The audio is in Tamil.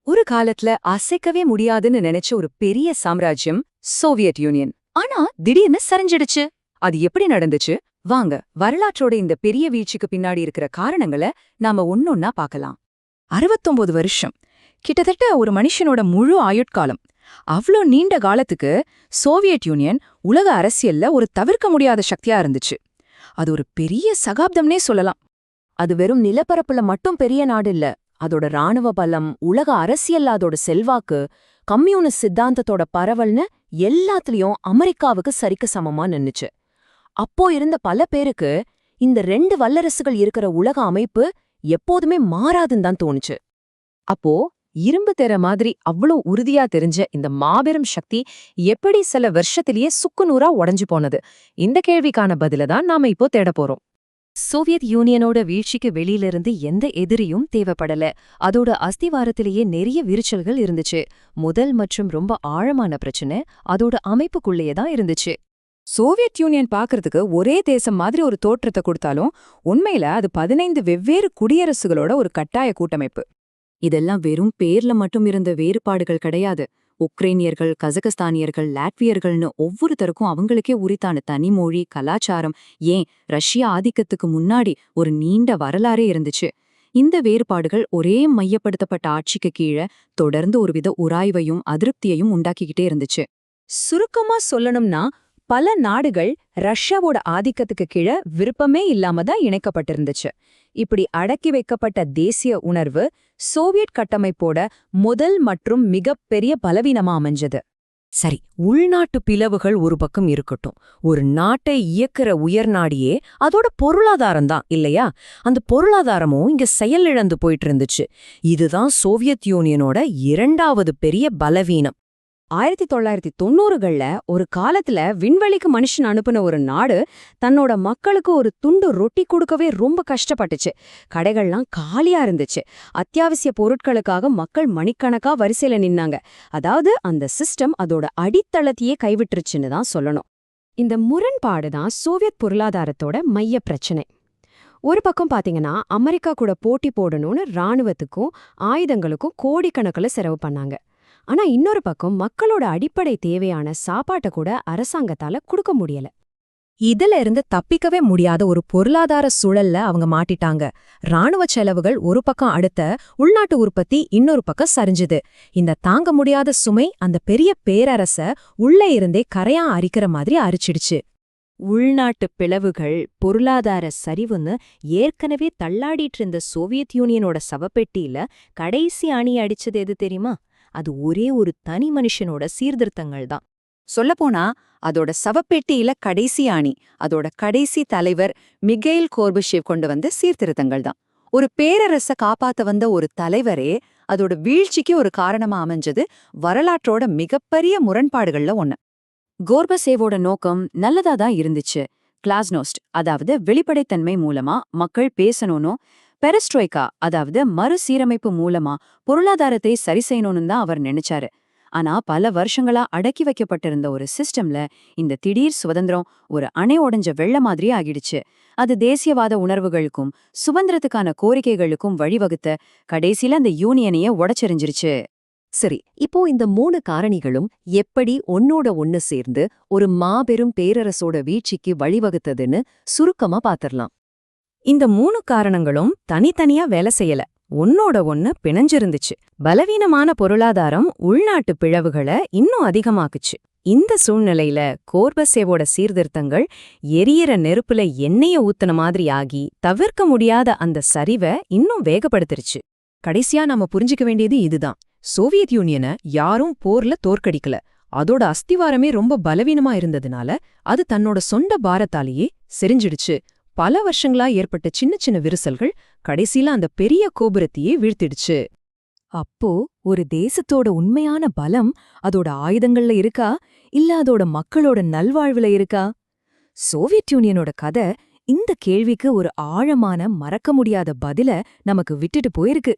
ஒரு காலத்துல அசைக்கவே முடியாதுன்னு நினைச்ச ஒரு பெரிய சாம்ராஜ்யம் சோவியத் யூனியன். ஆனா திடீர்னு சரிஞ்சிடுச்சு. அது எப்படி நடந்துச்சு? வாங்க வரலாற்றோட இந்த பெரிய வீழ்ச்சிக்கு பின்னாடி இருக்கிற காரணங்களை நாம ஒன்னொன்னா பார்க்கலாம். 69 வருஷம், கிட்டத்தட்ட ஒரு மனுஷனோட முழு ஆயுட்காலம். அவ்ளோ நீண்ட காலத்துக்கு சோவியத் யூனியன் உலக அரசியல்ல ஒரு தவிர்க்க முடியாத சக்தியா இருந்துச்சு. அது ஒரு பெரிய சகாப்தம்னே சொல்லலாம். அது வெறும் நிலப்பரப்புல மட்டும் பெரிய நாடு இல்ல. அதோட ராணுவ பலம், உலக அரசியல், அதோட செல்வாக்கு, கம்யூனிஸ்ட் சித்தாந்தத்தோட பரவல்னு எல்லாத்துலயும் அமெரிக்காவுக்கு சரிக்கு சமமா நின்னுச்சு. அப்போ இருந்த பல பேருக்கு இந்த 2 வல்லரசுகள் இருக்கிற உலக அமைப்பு எப்போதுமே மாறாதுன்னு தான் தோணுச்சு. அப்போ இரும்பு தெர மாதிரி அவ்வளோ உறுதியா தெரிஞ்ச இந்த மாபெரும் சக்தி எப்படி சில வருஷத்திலேயே சுக்குநூறா உடைஞ்சு போனது? இந்த கேள்விக்கான பதில தான் நாம இப்போ தேட போறோம். சோவியத் யூனியனோட வீழ்ச்சிக்கு வெளியிலிருந்து எந்த எதிரியும் தேவைப்படல. அதோட அஸ்திவாரத்திலேயே நிறைய விரிச்சல்கள் இருந்துச்சு. முதல் மற்றும் ரொம்ப ஆழமான பிரச்சனை அதோட அமைப்புக்குள்ளேயே தான் இருந்துச்சு. சோவியத் யூனியன் பார்க்கறதுக்கு ஒரே தேசம் மாதிரி ஒரு தோற்றத்தை கொடுத்தாலும் உண்மையில அது 15 வெவ்வேறு குடியரசுகளோட ஒரு கட்டாய கூட்டமைப்பு. இதெல்லாம் வெறும் பேர்ல மட்டும் இருந்த வேறுபாடுகள் கிடையாது. உக்ரைனியர்கள், கசகஸ்தானியர்கள், லாட்வியர்கள்னு ஒவ்வொருத்தருக்கும் அவங்களுக்கே உரித்தான தனி மொழி, கலாச்சாரம், ஏன் ரஷ்ய ஆதிக்கத்துக்கு முன்னாடி ஒரு நீண்ட வரலாறே இருந்துச்சு. இந்த வேறுபாடுகள் ஒரே மையப்படுத்தப்பட்ட ஆட்சிக்கு கீழே தொடர்ந்து ஒருவித உராய்வையும் அதிருப்தியையும் உண்டாக்கிக்கிட்டே இருந்துச்சு. சுருக்கமா சொல்லணும்னா, பல நாடுகள் ரஷ்யாவோட ஆதிக்கத்துக்கு கீழே விருப்பமே இல்லாம தான் இணைக்கப்பட்டிருந்துச்சு. இப்படி அடக்கி வைக்கப்பட்ட தேசிய உணர்வு சோவியட் கட்டமைப்போட முதல் மற்றும் மிகப்பெரிய பலவீனமா அமைஞ்சது. சரி, உள்நாட்டு பிளவுகள் ஒரு பக்கம் இருக்கட்டும். ஒரு நாட்டை இயக்குற உயர்நாடியே அதோட பொருளாதாரம் தான் இல்லையா? அந்த பொருளாதாரமும் இங்க செயலிழந்து போயிட்டு இருந்துச்சு. இதுதான் சோவியத் யூனியனோட 2வது பெரிய பலவீனம். 1990கள்ல ஒரு காலத்துல விண்வெளிக்கு மனுஷன் அனுப்புன ஒரு நாடு தன்னோட மக்களுக்கு ஒரு துண்டு ரொட்டி கொடுக்கவே ரொம்ப கஷ்டப்பட்டுச்சு. கடைகள்லாம் காலியா இருந்துச்சு. அத்தியாவசிய பொருட்களுக்காக மக்கள் மணிக்கணக்கா வரிசையில நின்னாங்க. அதாவது அந்த சிஸ்டம் அதோட அடித்தளத்தையே கைவிட்டுருச்சுன்னு தான் சொல்லணும். இந்த முரண்பாடு தான் சோவியத் பொருளாதாரத்தோட மைய பிரச்சனை. ஒரு பக்கம் பாத்தீங்கன்னா, அமெரிக்கா கூட போட்டி போடணும்னு ராணுவத்துக்கும் ஆயுதங்களுக்கும் கோடிக்கணக்கில் செலவு பண்ணாங்க. ஆனா இன்னொரு பக்கம் மக்களோட அடிப்படை தேவையான சாப்பாட்டை கூட அரசாங்கத்தால கொடுக்க முடியல. இதுல இருந்து தப்பிக்கவே முடியாத ஒரு பொருளாதார சூழல்ல அவங்க மாட்டிட்டாங்க. ராணுவ செலவுகள் ஒரு பக்கம் அடுத்த, உள்நாட்டு உற்பத்தி இன்னொரு பக்கம் சரிஞ்சுது. இந்த தாங்க முடியாத சுமை அந்த பெரிய பேரரச உள்ளே இருந்தே கரையா அரிக்கிற மாதிரி அரிச்சிடுச்சு. உள்நாட்டு பிளவுகள், பொருளாதார சரிவுன்னு ஏற்கனவே தள்ளாடிட்டு இருந்த சோவியத் யூனியனோட சவப்பெட்டியில கடைசி அணி அடிச்சது எது தெரியுமா? அது ஒரே ஒரு தனி மனுஷனோட சீர்திருத்தங்கள் தான். சொல்லப்போனா அதோட சவப்பெட்டியில கடைசி ஆணி, அதோட கடைசி தலைவர் மிகைல் கோர்பஷேவ் கொண்டு வந்த சீர்திருத்தங்கள் தான். ஒரு பேரரச காப்பாத்த வந்த ஒரு தலைவரே அதோட வீழ்ச்சிக்கு ஒரு காரணமா அமைஞ்சது வரலாற்றோட மிகப்பெரிய முரண்பாடுகள்ல ஒண்ணு. கோர்பசேவோட நோக்கம் நல்லதா தான் இருந்துச்சு. கிளாஸ்னோஸ்ட், அதாவது வெளிப்படைத்தன்மை மூலமா மக்கள் பேசணும்னு, பெரஸ்ட்ரோய்கா, அதாவது மறுசீரமைப்பு மூலமா பொருளாதாரத்தை சரி செய்யணும்னு தான் அவர் நினைச்சாரு. ஆனா பல வருஷங்களா அடக்கி வைக்கப்பட்டிருந்த ஒரு சிஸ்டம்ல இந்த திடீர் சுதந்திரம் ஒரு அணை உடைஞ்ச வெள்ள மாதிரி ஆகிடுச்சு. அது தேசியவாத உணர்வுகளுக்கும் சுதந்திரத்துக்கான கோரிக்கைகளுக்கும் வழிவகுத்த கடைசியில அந்த யூனியனையே உடைச்செறிஞ்சிருச்சு. சரி, இப்போ இந்த 3 காரணிகளும் எப்படி ஒன்னோட ஒன்னு சேர்ந்து ஒரு மாபெரும் பேரரசோட வீழ்ச்சிக்கு வழிவகுத்ததுன்னு சுருக்கமா பாத்திரலாம். இந்த 3 காரணங்களும் தனித்தனியா வேலை செய்யல, ஒன்னோட ஒன்னு பிணைஞ்சிருந்துச்சு. பலவீனமான பொருளாதாரம் உள்நாட்டு பிளவுகளை இன்னும் அதிகமாக்குச்சு. இந்த சூழ்நிலையில கோர்பசேவோட சீர்திருத்தங்கள் எரியற நெருப்புல எண்ணெய ஊத்துன மாதிரி ஆகி தவிர்க்க முடியாத அந்த சரிவை இன்னும் வேகப்படுத்திருச்சு. கடைசியா நாம புரிஞ்சுக்க வேண்டியது இதுதான்: சோவியத் யூனியனை யாரும் போர்ல தோற்கடிக்கல. அதோட அஸ்திவாரமே ரொம்ப பலவீனமா இருந்ததுனால அது தன்னோட சொந்த பாரத்தாலேயே செறிஞ்சிடுச்சு. பல வருஷங்களா ஏற்பட்ட சின்ன சின்ன விரிசல்கள் கடைசியில அந்த பெரிய கோபுரத்தையே வீழ்த்திடுச்சு. அப்போ ஒரு தேசத்தோட உண்மையான பலம் அதோட ஆயுதங்கள்ல இருக்கா, இல்ல அதோட மக்களோட நல்வாழ்வுல இருக்கா? சோவியத் யூனியனோட கதை இந்த கேள்விக்கு ஒரு ஆழமான, மறக்க முடியாத பதில நமக்கு விட்டுட்டு போயிருக்கு.